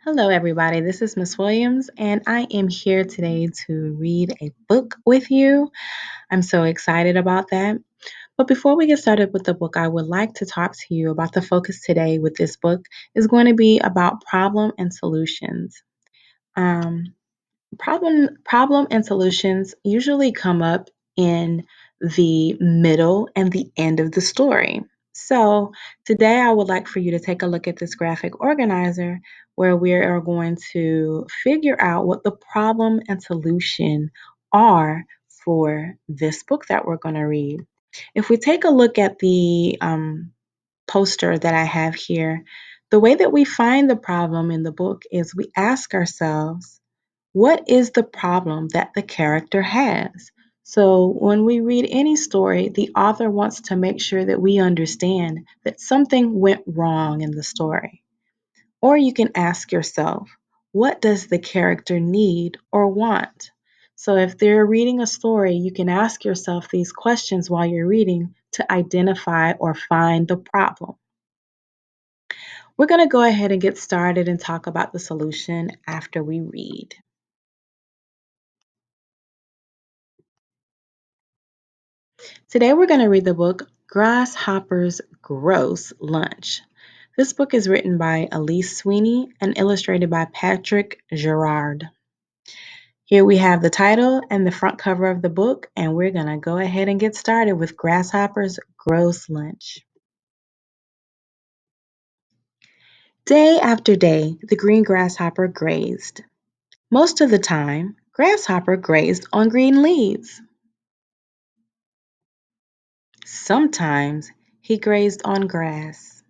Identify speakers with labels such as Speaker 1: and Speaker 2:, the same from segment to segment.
Speaker 1: Hello, everybody. This is Miss Williams, and I am here today to read a book with you. I'm so excited about that. But before we get started with the book, I would like to talk to you about the focus today with this book is going to be about problem and solutions. Um, problem and solutions usually come up in the middle and the end of the story. So, today I would like for you to take a look at this graphic organizer where we are going to figure out what the problem and solution are for this book that we're going to read. If we take a look at the poster that I have here, the way that we find the problem in the book is we ask ourselves, what is the problem that the character has? So, when we read any story, the author wants to make sure that we understand that something went wrong in the story. Or you can ask yourself, what does the character need or want? So, if they're reading a story, you can ask yourself these questions while you're reading to identify or find the problem. We're going to go ahead and get started and talk about the solution after we read. Today we're going to read the book Grasshopper's Gross Lunch. This book is written by Elise Sweeney and illustrated by Patrick Gerard. Here we have the title and the front cover of the book, and we're going to go ahead and get started with Grasshopper's Gross Lunch. Day after day, the green grasshopper grazed. Most of the time, Grasshopper grazed on green leaves. Sometimes he grazed on grass.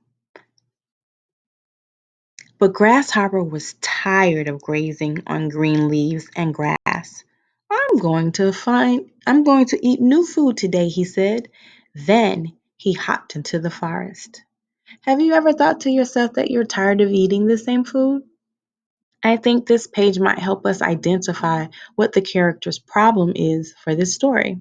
Speaker 1: But Grasshopper was tired of grazing on green leaves and grass. I'm going to eat new food today, he said. Then he hopped into the forest. Have you ever thought to yourself that you're tired of eating the same food? I think this page might help us identify what the character's problem is for this story.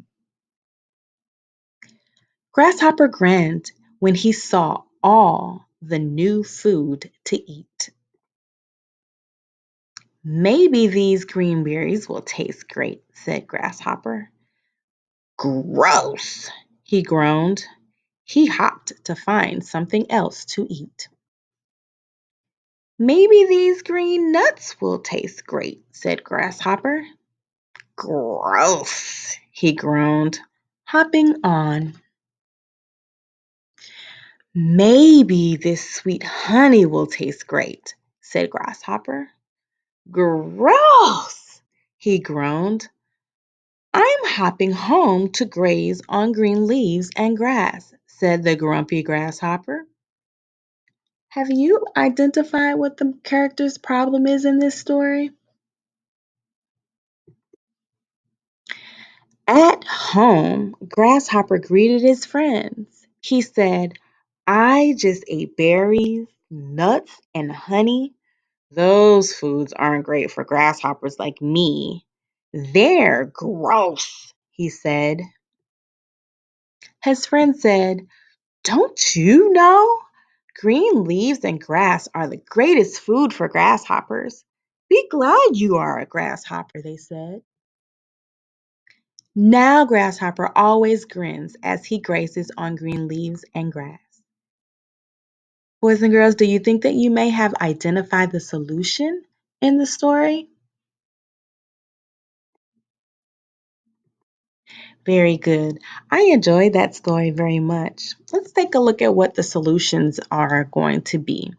Speaker 1: Grasshopper grinned when he saw all the new food to eat. Maybe these green berries will taste great, said Grasshopper. Gross, he groaned. He hopped to find something else to eat. Maybe these green nuts will taste great, said Grasshopper. Gross, he groaned, hopping on. Maybe this sweet honey will taste great, said Grasshopper. Gross, he groaned. I'm hopping home to graze on green leaves and grass, said the grumpy grasshopper. Have you identified what the character's problem is in this story? At home, Grasshopper greeted his friends. He said, I just ate berries, nuts, and honey. Those foods aren't great for grasshoppers like me. They're gross, he said. His friend said, Don't you know? Green leaves and grass are the greatest food for grasshoppers. Be glad you are a grasshopper, they said. Now Grasshopper always grins as he grazes on green leaves and grass. Boys and girls, do you think that you may have identified the solution in the story? Very good. I enjoyed that story very much. Let's take a look at what the solutions are going to be.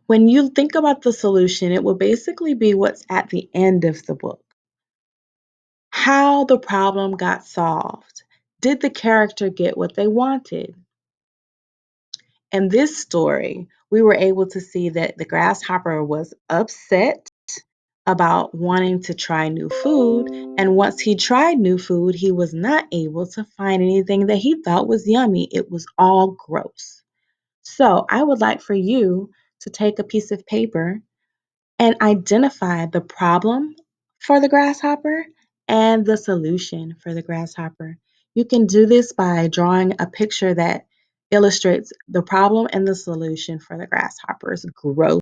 Speaker 1: When you think about the solution, it will basically be what's at the end of the book. How the problem got solved. Did the character get what they wanted? In this story, we were able to see that the grasshopper was upset about wanting to try new food, and once he tried new food, he was not able to find anything that he thought was yummy. It was all gross. So, I would like for you to take a piece of paper and identify the problem for the grasshopper and the solution for the grasshopper. You can do this by drawing a picture that illustrates the problem and the solution for the grasshopper's growth.